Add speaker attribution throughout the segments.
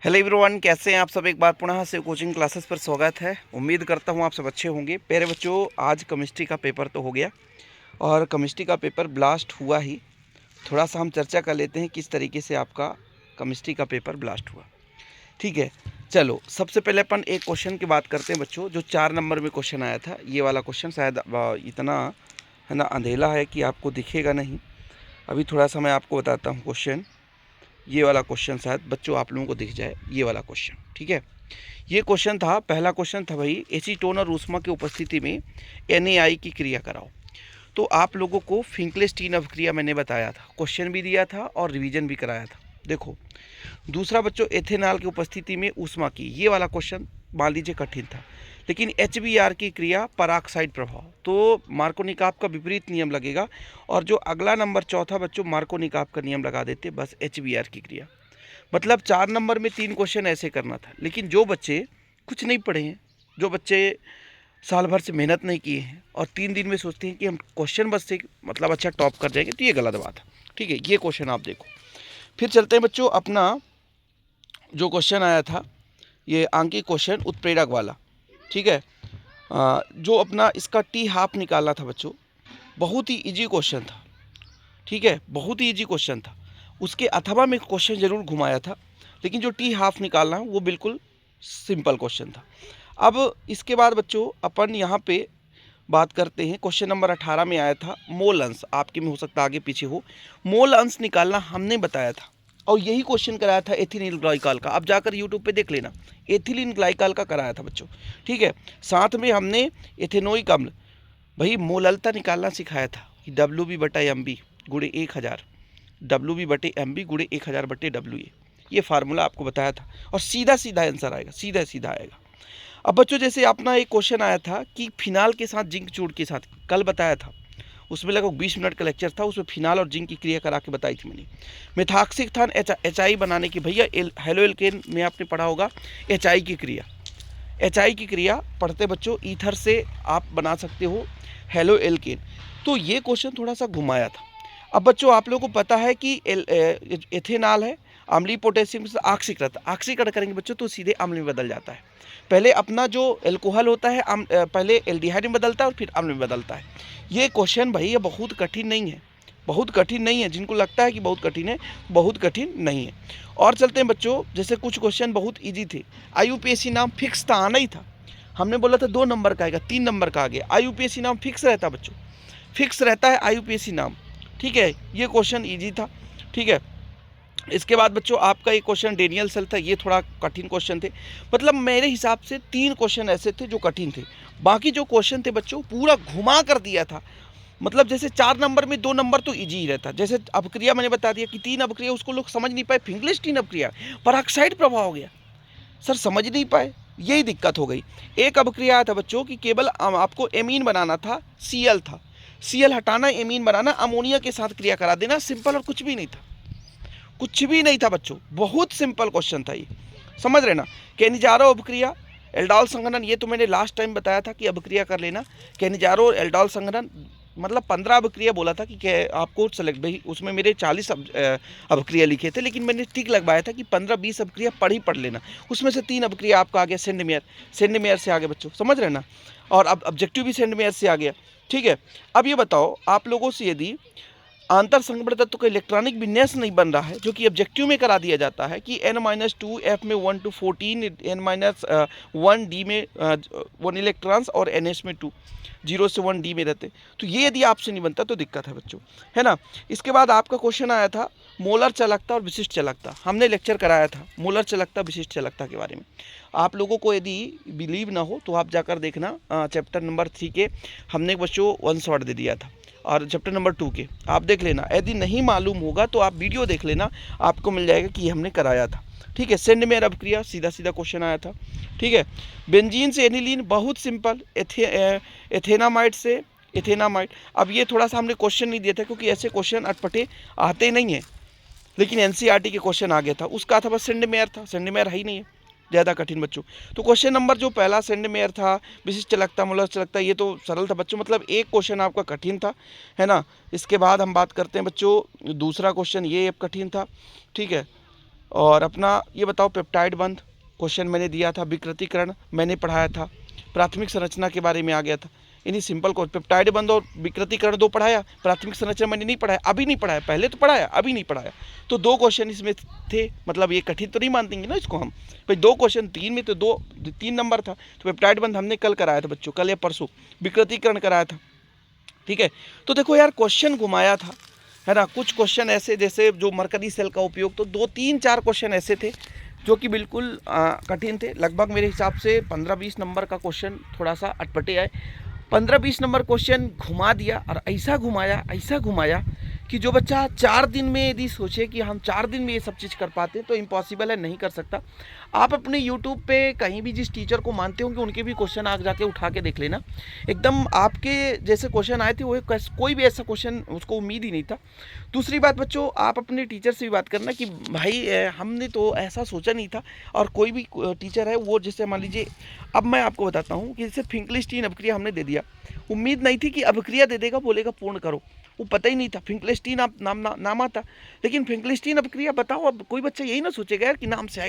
Speaker 1: Hello everyone, कैसे हैं आप सब। एक बार पुनः से कोचिंग क्लासेस पर स्वागत है। उम्मीद करता हूं आप सब अच्छे होंगे। प्यारे बच्चों, आज केमिस्ट्री का पेपर तो हो गया और केमिस्ट्री का पेपर ब्लास्ट हुआ ही। थोड़ा सा हम चर्चा कर लेते हैं किस तरीके से आपका केमिस्ट्री का पेपर ब्लास्ट हुआ। ठीक है, चलो सबसे पहले अपन एक क्वेश्चन की बात करते हैं बच्चों। जो 4 नंबर में क्वेश्चन आया था, ये वाला क्वेश्चन शायद इतना है ना अंधेला है कि आपको दिखेगा नहीं। अभी थोड़ा सा मैं आपको बताता हूँ क्वेश्चन। ये वाला क्वेश्चन शायद बच्चों आप लोगों को दिख जाए, ये वाला क्वेश्चन। ठीक है, ये क्वेश्चन था, पहला क्वेश्चन था भाई, एसीटोन और ऊष्मा की उपस्थिति में NaI की क्रिया कराओ। तो आप लोगों को फिंकलेस्टीन अभिक्रिया मैंने बताया था, क्वेश्चन भी दिया था और रिवीजन भी कराया था। देखो, दूसरा बच्चों एथेनॉल की उपस्थिति में ऊष्मा की, ये वाला क्वेश्चन मान लीजिए कठिन था। लेकिन HBr की क्रिया पराक्साइड प्रभाव, तो मार्कोनिकाव का विपरीत नियम लगेगा। और जो अगला नंबर चौथा बच्चों मार्कोनिकाव का नियम लगा देते, बस HBr की क्रिया। मतलब 4 नंबर में 3 क्वेश्चन ऐसे करना था। लेकिन जो बच्चे कुछ नहीं पढ़े हैं, जो बच्चे साल भर से मेहनत नहीं किए हैं और 3 दिन में सोचते हैं कि हम क्वेश्चन बस से मतलब अच्छा टॉप कर जाएंगे, तो ये गलत बात है। ठीक है, ये क्वेश्चन आप देखो। फिर चलते हैं बच्चों, अपना जो क्वेश्चन आया था, ये आंकिक क्वेश्चन उत्प्रेरक वाला। ठीक है, जो अपना इसका टी हाफ निकालना था बच्चों, बहुत ही इजी क्वेश्चन था। ठीक है, बहुत ही इजी क्वेश्चन था। उसके अथवा में क्वेश्चन जरूर घुमाया था, लेकिन जो टी हाफ निकालना है वो बिल्कुल सिंपल क्वेश्चन था। अब इसके बाद बच्चों अपन यहाँ पे बात करते हैं, क्वेश्चन नंबर 18 में आया था मोल अंश, आपके में हो सकता है आगे पीछे हो। मोल अंश निकालना हमने बताया था और यही क्वेश्चन कराया था एथिलीन ग्लाइकॉल का। आप जाकर यूट्यूब पे देख लेना, एथिलीन ग्लाइकॉल का कराया था बच्चों। ठीक है, साथ में हमने एथेनोइक अम्ल भाई मोललता निकालना सिखाया था कि WB/MB गुणे 1000, WB/MB गुणे 1000/WA, ये फार्मूला आपको बताया था। और सीधा सीधा आंसर आएगा, सीधा सीधा आएगा। अब बच्चों जैसे अपना एक क्वेश्चन आया था कि फिनाल के साथ जिंक चूड़ के साथ, कल बताया था, उसमें लगभग 20 मिनट का लेक्चर था, उसमें फिनाल और जिंक की क्रिया करा के बताई थी मैंने। मिथाक्सिकथान HI बनाने की, भैया हेलो एल्केन में आपने पढ़ा होगा HI की क्रिया। HI की क्रिया पढ़ते बच्चों, ईथर से आप बना सकते हो हेलो एल्केन। तो ये क्वेश्चन थोड़ा सा घुमाया था। अब बच्चों आप लोगों को पता है कि एथेनॉल है, अम्लीय पोटेशियम से ऑक्सीकृत, ऑक्सीकरण करेंगे बच्चों तो सीधे अम्ल में बदल जाता है। पहले अपना जो एल्कोहल होता है पहले एल्डिहाइड में बदलता है और फिर अम्ल में बदलता है। ये क्वेश्चन भाई ये बहुत कठिन नहीं है, बहुत कठिन नहीं है। जिनको लगता है कि बहुत कठिन है, बहुत कठिन नहीं है। और चलते हैं बच्चों, जैसे कुछ क्वेश्चन बहुत ईजी थे। IUPAC नाम फिक्स था, आना ही था। हमने बोला था 2 नंबर का आएगा, 3 नंबर का आ गया। IUPAC नाम फिक्स रहता है बच्चों, फिक्स रहता है IUPAC नाम। ठीक है, ये क्वेश्चन ईजी था। ठीक है, इसके बाद बच्चों आपका एक क्वेश्चन डेनियल सेल था, ये थोड़ा कठिन क्वेश्चन थे। मतलब मेरे हिसाब से 3 क्वेश्चन ऐसे थे जो कठिन थे, बाकी जो क्वेश्चन थे बच्चों पूरा घुमा कर दिया था। मतलब जैसे 4 नंबर में 2 नंबर तो इजी ही रहता। जैसे अपक्रिया मैंने बता दिया कि 3 अपक्रिया, उसको लोग समझ नहीं पाए, फिंगलिस्टीन अपक्रिया, पराक्साइड प्रभाव हो गया, सर समझ नहीं पाए, यही दिक्कत हो गई। एक अपक्रिया था बच्चों कि केवल आपको एमीन बनाना था, Cl था, Cl हटाना, एमीन बनाना, अमोनिया के साथ क्रिया करा देना, सिंपल। और कुछ भी नहीं था, कुछ भी नहीं था बच्चों, बहुत सिंपल क्वेश्चन था ये, समझ रहे ना। केनिजारो अभिक्रिया, एल्डोल संघनन, ये तो मैंने लास्ट टाइम बताया था कि अभिक्रिया कर लेना। केनिजारो और एल्डोल संघनन, मतलब 15 अभिक्रिया बोला था कि आपको सेलेक्ट, भाई उसमें मेरे 40 अभिक्रिया लिखे थे, लेकिन मैंने टिक लगवाया था कि 15-20 अभिक्रिया पढ़ लेना। उसमें से 3 अभिक्रिया आपका आ गया सेंडमेयर, सेंडमेयर से आ गया बच्चों, समझ रहे ना। और अब ऑब्जेक्टिव भी सेंडमेयर से आ गया। ठीक है, अब ये बताओ आप लोगों से, यदि आंतर संगमण तत्व का इलेक्ट्रॉनिक विन्यास नहीं बन रहा है, जो कि ऑब्जेक्टिव में करा दिया जाता है कि N-2 F में 1 to 14, N-1 D में 1 इलेक्ट्रॉन्स और NS में 2, 0 से 1 D में रहते। तो ये यदि आपसे नहीं बनता तो दिक्कत है बच्चों, है ना। इसके बाद आपका क्वेश्चन आया था मोलर चालकता और विशिष्ट चालकता, हमने लेक्चर कराया था मोलर चालकता विशिष्ट चालकता के बारे में। आप लोगों को यदि बिलीव ना हो तो आप जाकर देखना, चैप्टर नंबर 3 के हमने बच्चों 1 शॉट दे दिया था, और चैप्टर नंबर 2 के आप देख लेना। यदि नहीं मालूम होगा तो आप वीडियो देख लेना, आपको मिल जाएगा कि हमने कराया था। ठीक है, सेंडमेयर अपक्रिया, सीधा सीधा क्वेश्चन आया था। ठीक है, बेंजीन से एनिलीन, बहुत सिंपल। एथेनामाइड से एथेनामाइड, अब ये थोड़ा सा हमने क्वेश्चन नहीं दिया था क्योंकि ऐसे क्वेश्चन अटपटे आते नहीं हैं, लेकिन NCERT के क्वेश्चन आ गया था, उसका था बस सेंडमेयर था, सेंडमेयर है ही नहीं है ज़्यादा कठिन बच्चों। तो क्वेश्चन नंबर जो पहला सेंडमेयर था, विशिष्ट चालकता, मोलर चालकता, ये तो सरल था बच्चों, मतलब एक क्वेश्चन आपका कठिन था, है ना। इसके बाद हम बात करते हैं बच्चों, दूसरा क्वेश्चन ये अब कठिन था। ठीक है, और अपना ये बताओ, पेप्टाइड बंध क्वेश्चन मैंने दिया था, विकृतीकरण मैंने पढ़ाया था, प्राथमिक संरचना के बारे में आ गया था। इन्हीं सिंपल को पेप्टाइड बंध और विकृतीकरण 2 पढ़ाया, प्राथमिक संरचना मैंने नहीं पढ़ाया, अभी नहीं पढ़ाया, पहले तो पढ़ाया अभी नहीं पढ़ाया। तो 2 क्वेश्चन इसमें थे, मतलब ये कठिन तो नहीं मान देंगे ना इसको हम भाई। 2 क्वेश्चन 3 में तो 3 नंबर था। तो पेप्टाइड बंध हमने कल कराया था बच्चों, कल या परसों। विकृतीकरण कराया था, ठीक है। तो देखो यार, क्वेश्चन घुमाया था, है ना। कुछ क्वेश्चन ऐसे जैसे जो मरकरी सेल का उपयोग, तो 2-3-4 क्वेश्चन ऐसे थे जो कि बिल्कुल कठिन थे। लगभग मेरे हिसाब से 15-20 नंबर का क्वेश्चन थोड़ा सा अटपटे आए। 15-20 नंबर क्वेश्चन घुमा दिया, और ऐसा घुमाया कि जो बच्चा 4 दिन में यदि सोचे कि हम 4 दिन में ये सब चीज़ कर पाते हैं, तो इम्पॉसिबल है, नहीं कर सकता। आप अपने यूट्यूब पे कहीं भी जिस टीचर को मानते होंगे उनके भी क्वेश्चन आगे जाके उठा के देख लेना, एकदम आपके जैसे क्वेश्चन आए थे वो, कोई भी ऐसा क्वेश्चन उसको उम्मीद ही नहीं था। दूसरी बात बच्चों, आप अपने टीचर से भी बात करना कि भाई हमने तो ऐसा सोचा नहीं था। और कोई भी टीचर है वो, जैसे मान लीजिए, अब मैं आपको बताता हूँ कि जैसे फिंकलिस्टीन अपक्रिया हमने दे दिया, उम्मीद नहीं थी कि अपक्रिया दे देगा, बोलेगा पूर्ण करो, वो पता ही नहीं था। फिंकलिस्टीन आप नाम आता, लेकिन फिंकलिस्टीन अपक्रिया बताओ। अब कोई बच्चा यही ना सोचेगा यार कि नाम से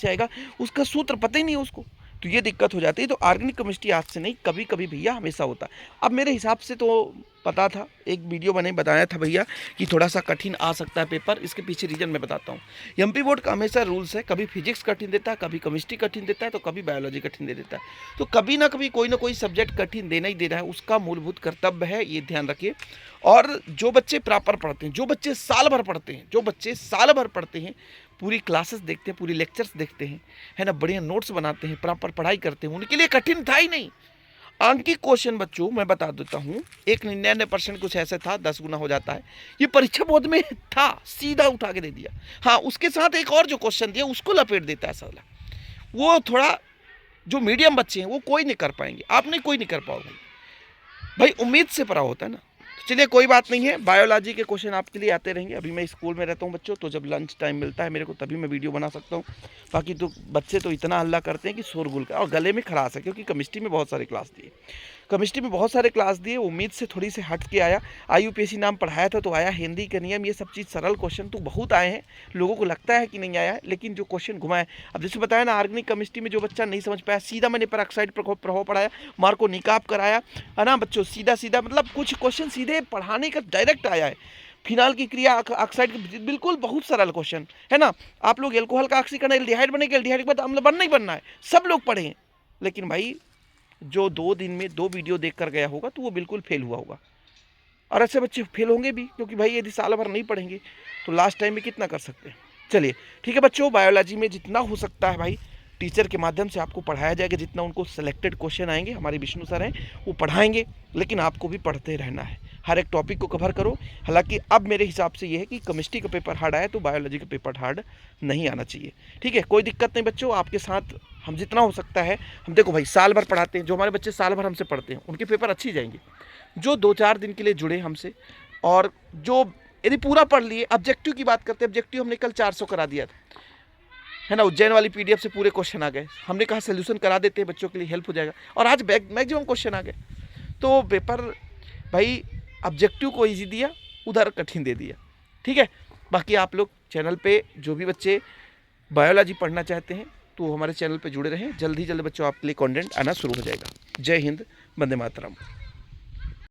Speaker 1: आएगा, उसका सूत्र पता ही नहीं है उसको, तो ये दिक्कत हो जाती है। तो ऑर्गेनिक केमिस्ट्री आज से नहीं, कभी कभी भैया हमेशा होता है। अब मेरे हिसाब से तो पता था, एक वीडियो मैंने बताया था भैया कि थोड़ा सा कठिन आ सकता है पेपर, इसके पीछे रीजन मैं बताता हूँ। एमपी बोर्ड का हमेशा रूल्स है, कभी फिजिक्स कठिन देता है, कभी केमिस्ट्री कठिन देता है, तो कभी बायोलॉजी कठिन दे देता है। तो कभी ना कभी कोई ना कोई सब्जेक्ट कठिन देना ही देना है, उसका मूलभूत कर्तव्य है, ये ध्यान रखिए। और जो बच्चे प्रॉपर पढ़ते हैं, जो बच्चे साल भर पढ़ते हैं, पूरी क्लासेस देखते हैं, पूरी लेक्चर्स देखते हैं, है ना, बढ़िया नोट्स बनाते हैं, प्रॉपर पढ़ाई करते हैं, उनके लिए कठिन था ही नहीं। अंकित क्वेश्चन बच्चों मैं बता देता हूँ, 99% कुछ ऐसे था, 10 गुना हो जाता है। ये परीक्षा बोर्ड में था, सीधा उठा के दे दिया। हाँ, उसके साथ एक और जो क्वेश्चन दिया उसको लपेट देता है साला। वो थोड़ा जो मीडियम बच्चे हैं वो कोई नहीं कर पाएंगे, आप नहीं, कोई नहीं कर पाओगे भाई, उम्मीद से पढ़ा होता है ना। चलिए कोई बात नहीं है, बायोलॉजी के क्वेश्चन आपके लिए आते रहेंगे। अभी मैं स्कूल में रहता हूँ बच्चों, तो जब लंच टाइम मिलता है मेरे को तभी मैं वीडियो बना सकता हूँ। बाकी तो बच्चे तो इतना हल्ला करते हैं कि शोरगुल का, और गले में खराश है, क्योंकि केमिस्ट्री में बहुत सारे क्लास दिए, उम्मीद से थोड़ी से हट के आया। IUPAC नाम पढ़ाया था तो आया, हिंदी का नियम, ये सब चीज़ सरल क्वेश्चन तो बहुत आए हैं, लोगों को लगता है कि नहीं आया है, लेकिन जो क्वेश्चन घुमाए, अब जैसे बताया ना, ऑर्गेनिक केमिस्ट्री में जो बच्चा नहीं समझ पाया, सीधा मैंने पेरोक्साइड प्रभाव पढ़ाया, मार्क को निकाब कराया, है ना बच्चों, सीधा मतलब कुछ क्वेश्चन सीधे पढ़ाने का डायरेक्ट आया है। फिनाल की क्रिया ऑक्साइड की, बिल्कुल बहुत सरल क्वेश्चन है ना। आप लोग एल्कोहल का ऑक्सीकरण, एल्डिहाइड बनेगा, एल्डिहाइड के बाद अम्ल बनना ही बनना है, सब लोग पढ़े हैं। लेकिन भाई जो 2 दिन में 2 वीडियो देख कर गया होगा तो वो बिल्कुल फेल हुआ होगा, और ऐसे बच्चे फेल होंगे भी, क्योंकि भाई यदि साल भर नहीं पढ़ेंगे तो लास्ट टाइम में कितना कर सकते हैं। चलिए ठीक है बच्चों, बायोलॉजी में जितना हो सकता है भाई टीचर के माध्यम से आपको पढ़ाया जाएगा, जितना उनको सेलेक्टेड क्वेश्चन आएंगे, हमारे विष्णु सर हैं वो पढ़ाएंगे, लेकिन आपको भी पढ़ते रहना है, हर एक टॉपिक को कवर करो। हालांकि अब मेरे हिसाब से ये है कि केमिस्ट्री का पेपर हार्ड आया तो बायोलॉजी का पेपर हार्ड नहीं आना चाहिए, ठीक है। कोई दिक्कत नहीं बच्चों, आपके साथ हम जितना हो सकता है, हम देखो भाई साल भर पढ़ाते हैं, जो हमारे बच्चे साल भर हमसे पढ़ते हैं उनके पेपर अच्छी जाएंगे, जो 2-4 दिन के लिए जुड़े हमसे, और जो यदि पूरा पढ़ लिए। ऑब्जेक्टिव की बात करते हैं, ऑब्जेक्टिव हमने कल 400 करा दिया था, है ना, उज्जैन वाली PDF से पूरे क्वेश्चन आ गए, हमने कहा सोल्यूशन करा देते हैं, बच्चों के लिए हेल्प हो जाएगा, और आज मैक्सिमम क्वेश्चन आ गए। तो पेपर भाई ऑब्जेक्टिव को इजी दिया, उधर कठिन दे दिया, ठीक है। बाकी आप लोग चैनल पे जो भी बच्चे बायोलॉजी पढ़ना चाहते हैं तो हमारे चैनल पे जुड़े रहें, जल्द ही जल्द बच्चों आपके लिए कंटेंट आना शुरू हो जाएगा। जय हिंद, वंदे मातरम।